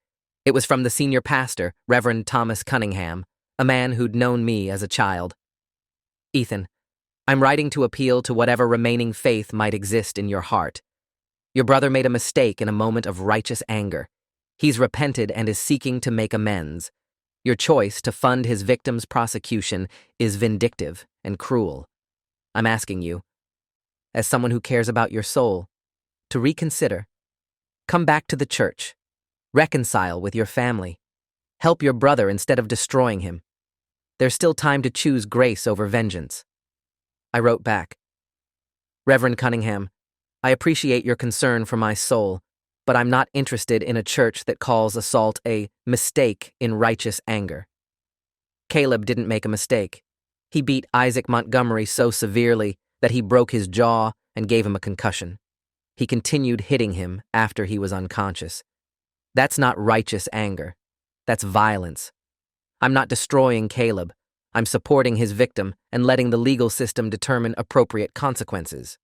It was from the senior pastor, Reverend Thomas Cunningham, a man who'd known me as a child. Ethan, I'm writing to appeal to whatever remaining faith might exist in your heart. Your brother made a mistake in a moment of righteous anger. He's repented and is seeking to make amends. Your choice to fund his victim's prosecution is vindictive and cruel. I'm asking you, as someone who cares about your soul, to reconsider. Come back to the church. Reconcile with your family. Help your brother instead of destroying him. There's still time to choose grace over vengeance. I wrote back, Reverend Cunningham, I appreciate your concern for my soul, but I'm not interested in a church that calls assault a mistake in righteous anger. Caleb didn't make a mistake. He beat Isaac Montgomery so severely that he broke his jaw and gave him a concussion. He continued hitting him after he was unconscious. That's not righteous anger. That's violence. I'm not destroying Caleb. I'm supporting his victim and letting the legal system determine appropriate consequences.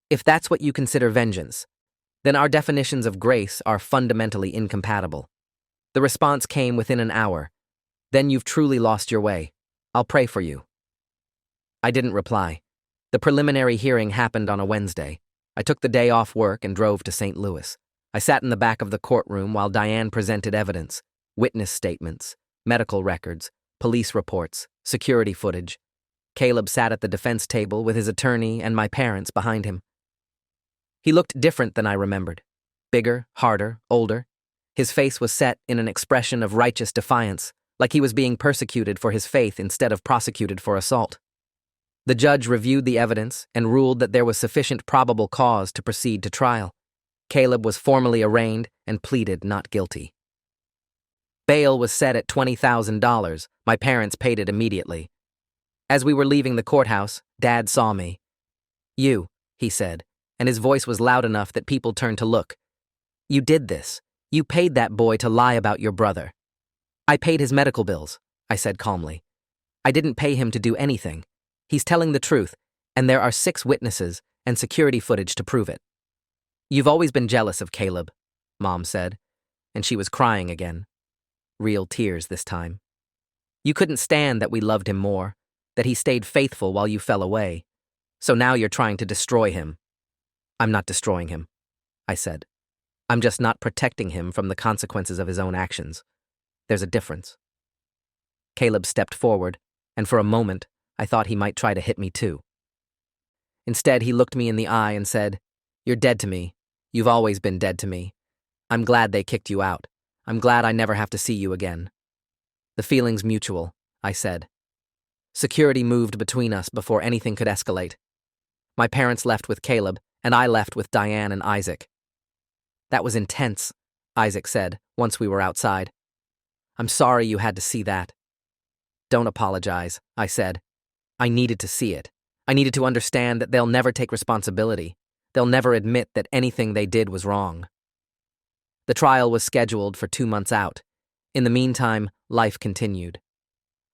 If that's what you consider vengeance, then our definitions of grace are fundamentally incompatible. The response came within an hour. Then you've truly lost your way. I'll pray for you. I didn't reply. The preliminary hearing happened on a Wednesday. I took the day off work and drove to St. Louis. I sat in the back of the courtroom while Diane presented evidence, witness statements, medical records, police reports, security footage. Caleb sat at the defense table with his attorney and my parents behind him. He looked different than I remembered. Bigger, harder, older. His face was set in an expression of righteous defiance, like he was being persecuted for his faith instead of prosecuted for assault. The judge reviewed the evidence and ruled that there was sufficient probable cause to proceed to trial. Caleb was formally arraigned and pleaded not guilty. Bail was set at $20,000. My parents paid it immediately. As we were leaving the courthouse, Dad saw me. You, he said, and his voice was loud enough that people turned to look. You did this. You paid that boy to lie about your brother. I paid his medical bills, I said calmly. I didn't pay him to do anything. He's telling the truth, and there are 6 witnesses and security footage to prove it. You've always been jealous of Caleb, Mom said, and she was crying again. Real tears this time. You couldn't stand that we loved him more, that he stayed faithful while you fell away. So now you're trying to destroy him. I'm not destroying him, I said. I'm just not protecting him from the consequences of his own actions. There's a difference. Caleb stepped forward, and for a moment, I thought he might try to hit me too. Instead, he looked me in the eye and said, "You're dead to me. You've always been dead to me. I'm glad they kicked you out. I'm glad I never have to see you again." "The feeling's mutual," I said. Security moved between us before anything could escalate. My parents left with Caleb, and I left with Diane and Isaac. "That was intense," Isaac said, once we were outside. "I'm sorry you had to see that." "Don't apologize," I said. I needed to see it. I needed to understand that they'll never take responsibility. They'll never admit that anything they did was wrong. The trial was scheduled for 2 months out. In the meantime, life continued.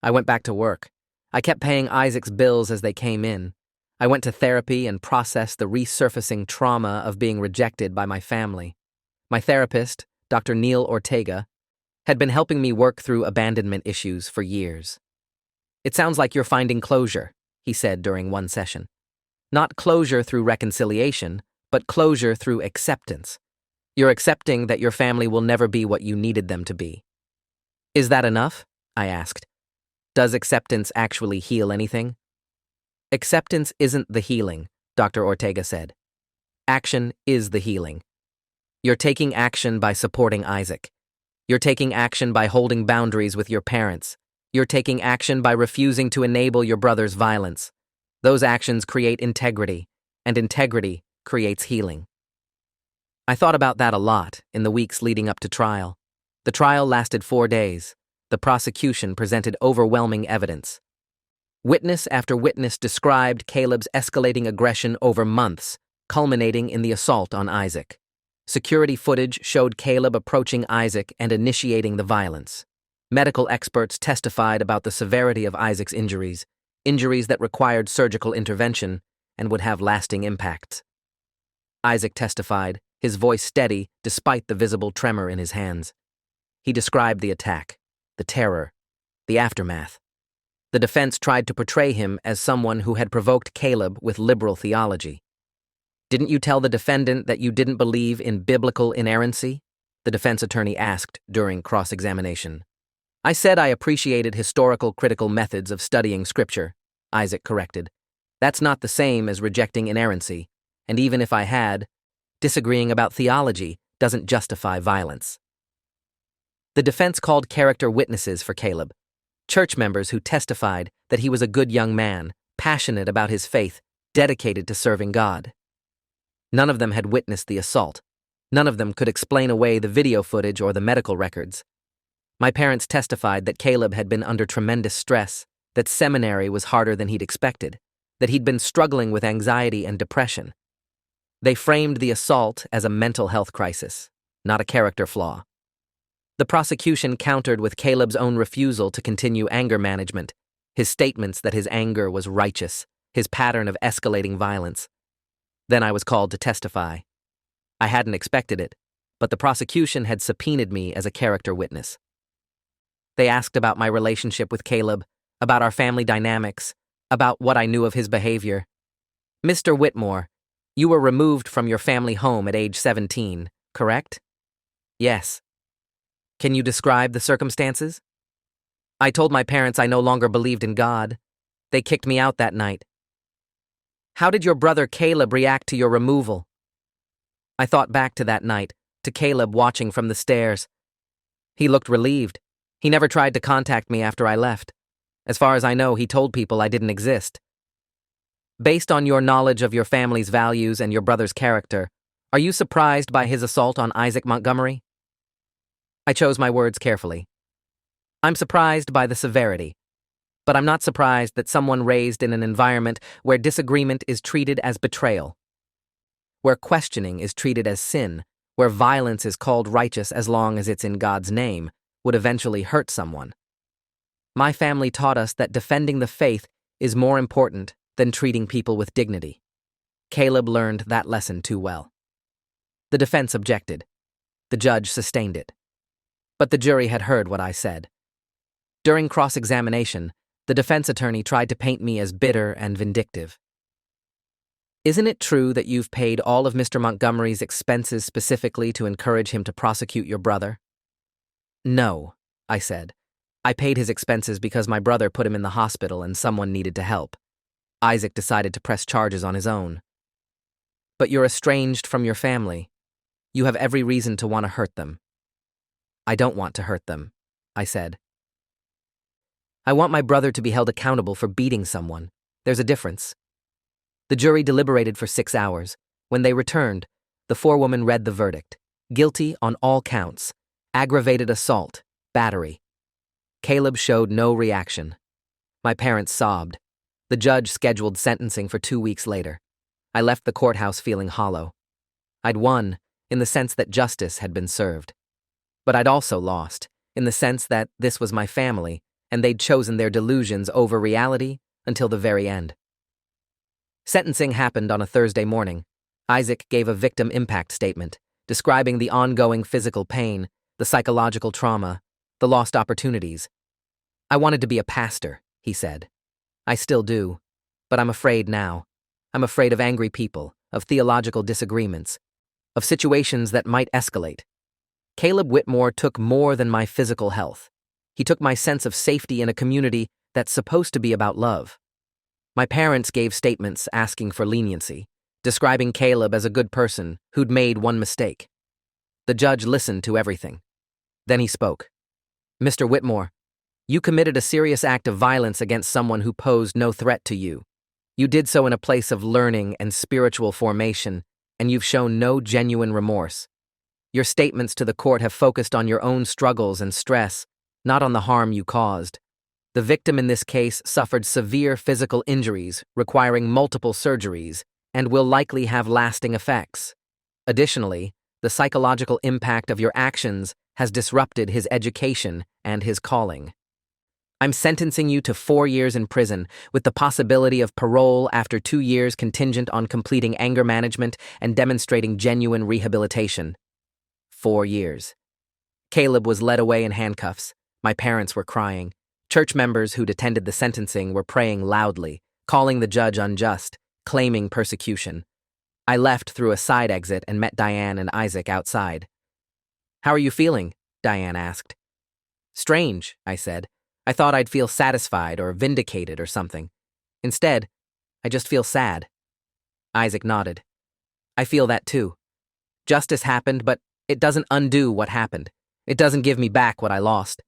I went back to work. I kept paying Isaac's bills as they came in. I went to therapy and processed the resurfacing trauma of being rejected by my family. My therapist, Dr. Neil Ortega, had been helping me work through abandonment issues for years. "It sounds like you're finding closure," he said during one session. "Not closure through reconciliation, but closure through acceptance. You're accepting that your family will never be what you needed them to be." "Is that enough?" I asked. "Does acceptance actually heal anything?" "Acceptance isn't the healing," Dr. Ortega said. "Action is the healing. You're taking action by supporting Isaac. You're taking action by holding boundaries with your parents. You're taking action by refusing to enable your brother's violence. Those actions create integrity, and integrity creates healing." I thought about that a lot in the weeks leading up to trial. The trial lasted 4 days. The prosecution presented overwhelming evidence. Witness after witness described Caleb's escalating aggression over months, culminating in the assault on Isaac. Security footage showed Caleb approaching Isaac and initiating the violence. Medical experts testified about the severity of Isaac's injuries that required surgical intervention and would have lasting impacts. Isaac testified, his voice steady despite the visible tremor in his hands. He described the attack, the terror, the aftermath. The defense tried to portray him as someone who had provoked Caleb with liberal theology. "Didn't you tell the defendant that you didn't believe in biblical inerrancy?" the defense attorney asked during cross-examination. "I said I appreciated historical critical methods of studying Scripture," Isaac corrected. "That's not the same as rejecting inerrancy, and even if I had, disagreeing about theology doesn't justify violence." The defense called character witnesses for Caleb, church members who testified that he was a good young man, passionate about his faith, dedicated to serving God. None of them had witnessed the assault. None of them could explain away the video footage or the medical records. My parents testified that Caleb had been under tremendous stress, that seminary was harder than he'd expected, that he'd been struggling with anxiety and depression. They framed the assault as a mental health crisis, not a character flaw. The prosecution countered with Caleb's own refusal to continue anger management, his statements that his anger was righteous, his pattern of escalating violence. Then I was called to testify. I hadn't expected it, but the prosecution had subpoenaed me as a character witness. They asked about my relationship with Caleb, about our family dynamics, about what I knew of his behavior. "Mr. Whitmore, you were removed from your family home at age 17, correct?" "Yes." "Can you describe the circumstances?" "I told my parents I no longer believed in God. They kicked me out that night." "How did your brother Caleb react to your removal?" I thought back to that night, to Caleb watching from the stairs. He looked relieved. He never tried to contact me after I left. As far as I know, he told people I didn't exist. "Based on your knowledge of your family's values and your brother's character, are you surprised by his assault on Isaac Montgomery?" I chose my words carefully. "I'm surprised by the severity, but I'm not surprised that someone raised in an environment where disagreement is treated as betrayal, where questioning is treated as sin, where violence is called righteous as long as it's in God's name, would eventually hurt someone. My family taught us that defending the faith is more important than treating people with dignity. Caleb learned that lesson too well." The defense objected. The judge sustained it. But the jury had heard what I said. During cross-examination, the defense attorney tried to paint me as bitter and vindictive. Isn't it true that you've paid all of Mr. Montgomery's expenses specifically to encourage him to prosecute your brother? No, I said. I paid his expenses because my brother put him in the hospital and someone needed to help. Isaac decided to press charges on his own. But you're estranged from your family. You have every reason to want to hurt them. I don't want to hurt them, I said. I want my brother to be held accountable for beating someone. There's a difference. The jury deliberated for 6 hours. When they returned, the forewoman read the verdict. Guilty on all counts. Aggravated assault. Battery. Caleb showed no reaction. My parents sobbed. The judge scheduled sentencing for 2 weeks later. I left the courthouse feeling hollow. I'd won, in the sense that justice had been served. But I'd also lost, in the sense that this was my family, and they'd chosen their delusions over reality until the very end. Sentencing happened on a Thursday morning. Isaac gave a victim impact statement, describing the ongoing physical pain, the psychological trauma, the lost opportunities. I wanted to be a pastor, he said. I still do, but I'm afraid now. I'm afraid of angry people, of theological disagreements, of situations that might escalate. Caleb Whitmore took more than my physical health. He took my sense of safety in a community that's supposed to be about love. My parents gave statements asking for leniency, describing Caleb as a good person who'd made one mistake. The judge listened to everything. Then he spoke. Mr. Whitmore, you committed a serious act of violence against someone who posed no threat to you. You did so in a place of learning and spiritual formation, and you've shown no genuine remorse. Your statements to the court have focused on your own struggles and stress, not on the harm you caused. The victim in this case suffered severe physical injuries requiring multiple surgeries and will likely have lasting effects. Additionally, the psychological impact of your actions has disrupted his education and his calling. I'm sentencing you to 4 years in prison with the possibility of parole after 2 years contingent on completing anger management and demonstrating genuine rehabilitation. 4 years. Caleb was led away in handcuffs. My parents were crying. Church members who'd attended the sentencing were praying loudly, calling the judge unjust, claiming persecution. I left through a side exit and met Diane and Isaac outside. How are you feeling? Diane asked. Strange, I said. I thought I'd feel satisfied or vindicated or something. Instead, I just feel sad. Isaac nodded. I feel that too. Justice happened, but it doesn't undo what happened. It doesn't give me back what I lost.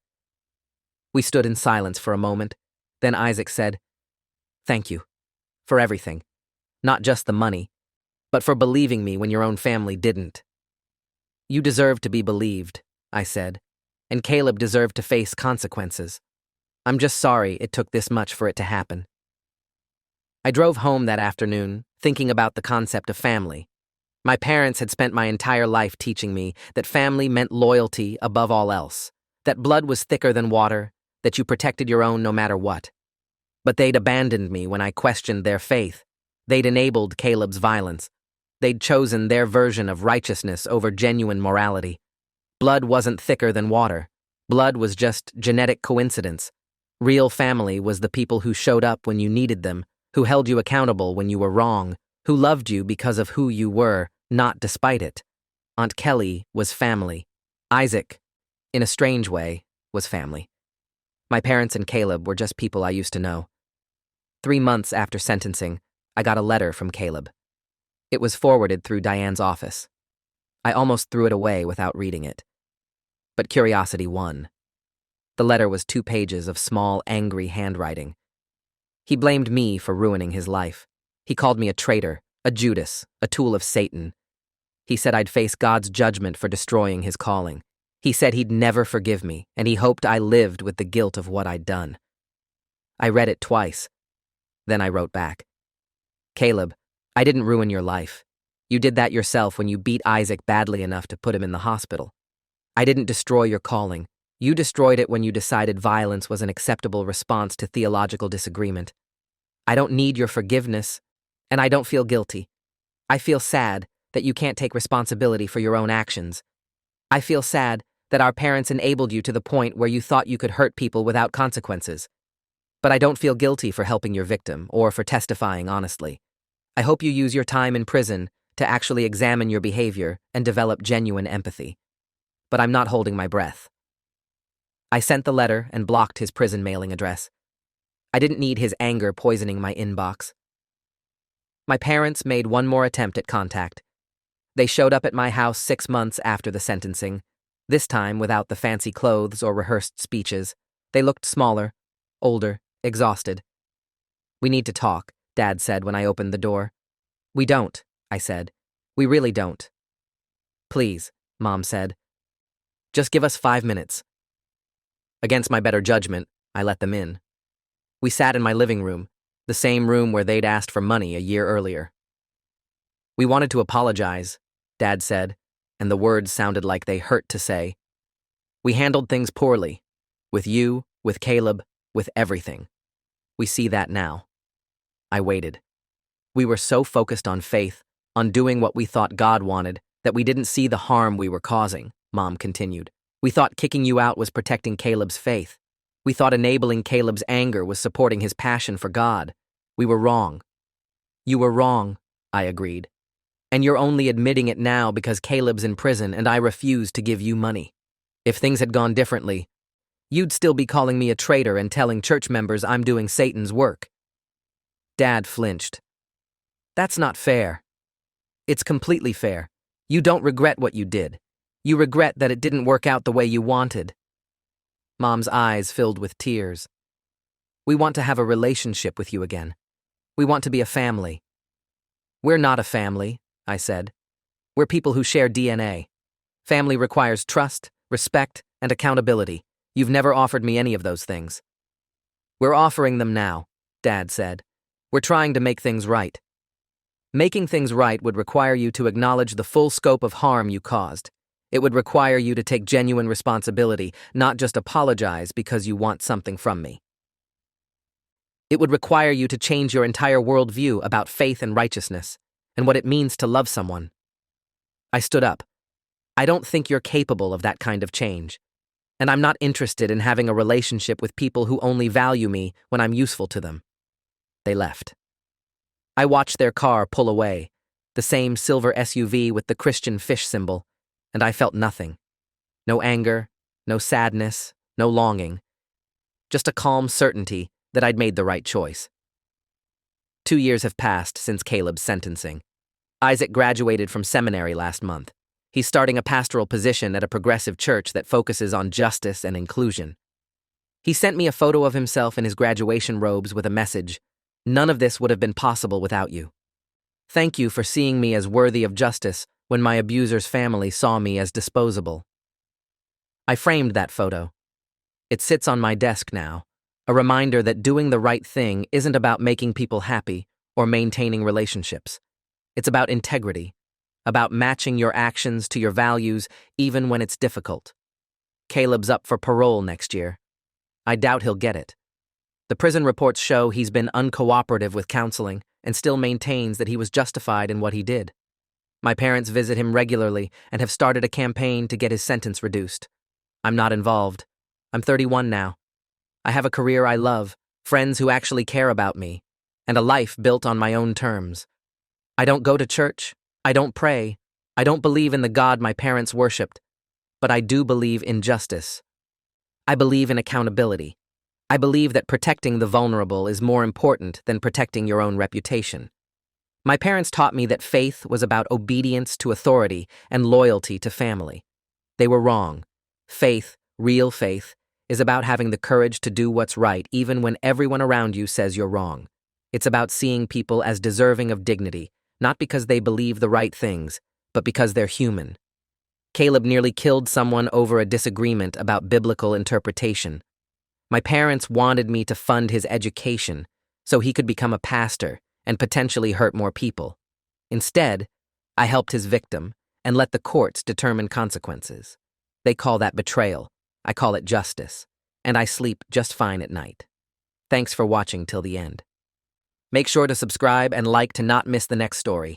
We stood in silence for a moment. Then Isaac said, Thank you. For everything. Not just the money, but for believing me when your own family didn't. You deserve to be believed, I said, and Caleb deserved to face consequences. I'm just sorry it took this much for it to happen. I drove home that afternoon, thinking about the concept of family. My parents had spent my entire life teaching me that family meant loyalty above all else, that blood was thicker than water, that you protected your own no matter what. But they'd abandoned me when I questioned their faith. They'd enabled Caleb's violence. They'd chosen their version of righteousness over genuine morality. Blood wasn't thicker than water. Blood was just genetic coincidence. Real family was the people who showed up when you needed them, who held you accountable when you were wrong, who loved you because of who you were, not despite it. Aunt Kelly was family. Isaac, in a strange way, was family. My parents and Caleb were just people I used to know. 3 months after sentencing, I got a letter from Caleb. It was forwarded through Diane's office. I almost threw it away without reading it. But curiosity won. The letter was 2 pages of small, angry handwriting. He blamed me for ruining his life. He called me a traitor, a Judas, a tool of Satan. He said I'd face God's judgment for destroying his calling. He said he'd never forgive me, and he hoped I lived with the guilt of what I'd done. I read it twice. Then I wrote back. Caleb, I didn't ruin your life. You did that yourself when you beat Isaac badly enough to put him in the hospital. I didn't destroy your calling. You destroyed it when you decided violence was an acceptable response to theological disagreement. I don't need your forgiveness, and I don't feel guilty. I feel sad that you can't take responsibility for your own actions. I feel sad that our parents enabled you to the point where you thought you could hurt people without consequences. But I don't feel guilty for helping your victim or for testifying honestly. I hope you use your time in prison to actually examine your behavior and develop genuine empathy. But I'm not holding my breath. I sent the letter and blocked his prison mailing address. I didn't need his anger poisoning my inbox. My parents made one more attempt at contact. They showed up at my house 6 months after the sentencing, this time without the fancy clothes or rehearsed speeches. They looked smaller, older, exhausted. "We need to talk," Dad said when I opened the door. "We don't," I said. "We really don't." "Please," Mom said. "Just give us 5 minutes." Against my better judgment, I let them in. We sat in my living room, the same room where they'd asked for money a year earlier. "We wanted to apologize," Dad said, and the words sounded like they hurt to say. "We handled things poorly. With you, with Caleb, with everything. We see that now." I waited. "We were so focused on faith, on doing what we thought God wanted, that we didn't see the harm we were causing," Mom continued. "We thought kicking you out was protecting Caleb's faith. We thought enabling Caleb's anger was supporting his passion for God. We were wrong." "You were wrong," I agreed. "And you're only admitting it now because Caleb's in prison and I refuse to give you money. If things had gone differently, you'd still be calling me a traitor and telling church members I'm doing Satan's work." Dad flinched. "That's not fair." "It's completely fair. You don't regret what you did. You regret that it didn't work out the way you wanted." Mom's eyes filled with tears. "We want to have a relationship with you again. We want to be a family." "We're not a family," I said. "We're people who share DNA. Family requires trust, respect, and accountability. You've never offered me any of those things." "We're offering them now," Dad said. "We're trying to make things right. Making things right would require you to acknowledge the full scope of harm you caused. It would require you to take genuine responsibility, not just apologize because you want something from me. It would require you to change your entire worldview about faith and righteousness, and what it means to love someone." I stood up. "I don't think you're capable of that kind of change. And I'm not interested in having a relationship with people who only value me when I'm useful to them." They left. I watched their car pull away, the same silver SUV with the Christian fish symbol, and I felt nothing. No anger, no sadness, no longing. Just a calm certainty that I'd made the right choice. 2 years have passed since Caleb's sentencing. Isaac graduated from seminary last month. He's starting a pastoral position at a progressive church that focuses on justice and inclusion. He sent me a photo of himself in his graduation robes with a message, "None of this would have been possible without you. Thank you for seeing me as worthy of justice when my abuser's family saw me as disposable." I framed that photo. It sits on my desk now, a reminder that doing the right thing isn't about making people happy or maintaining relationships. It's about integrity, about matching your actions to your values even when it's difficult. Caleb's up for parole next year. I doubt he'll get it. The prison reports show he's been uncooperative with counseling and still maintains that he was justified in what he did. My parents visit him regularly and have started a campaign to get his sentence reduced. I'm not involved. I'm 31 now. I have a career I love, friends who actually care about me, and a life built on my own terms. I don't go to church. I don't pray. I don't believe in the God my parents worshipped. But I do believe in justice. I believe in accountability. I believe that protecting the vulnerable is more important than protecting your own reputation. My parents taught me that faith was about obedience to authority and loyalty to family. They were wrong. Faith, real faith, is about having the courage to do what's right even when everyone around you says you're wrong. It's about seeing people as deserving of dignity, not because they believe the right things, but because they're human. Caleb nearly killed someone over a disagreement about biblical interpretation. My parents wanted me to fund his education so he could become a pastor and potentially hurt more people. Instead, I helped his victim and let the courts determine consequences. They call that betrayal. I call it justice. And I sleep just fine at night. Thanks for watching till the end. Make sure to subscribe and like to not miss the next story.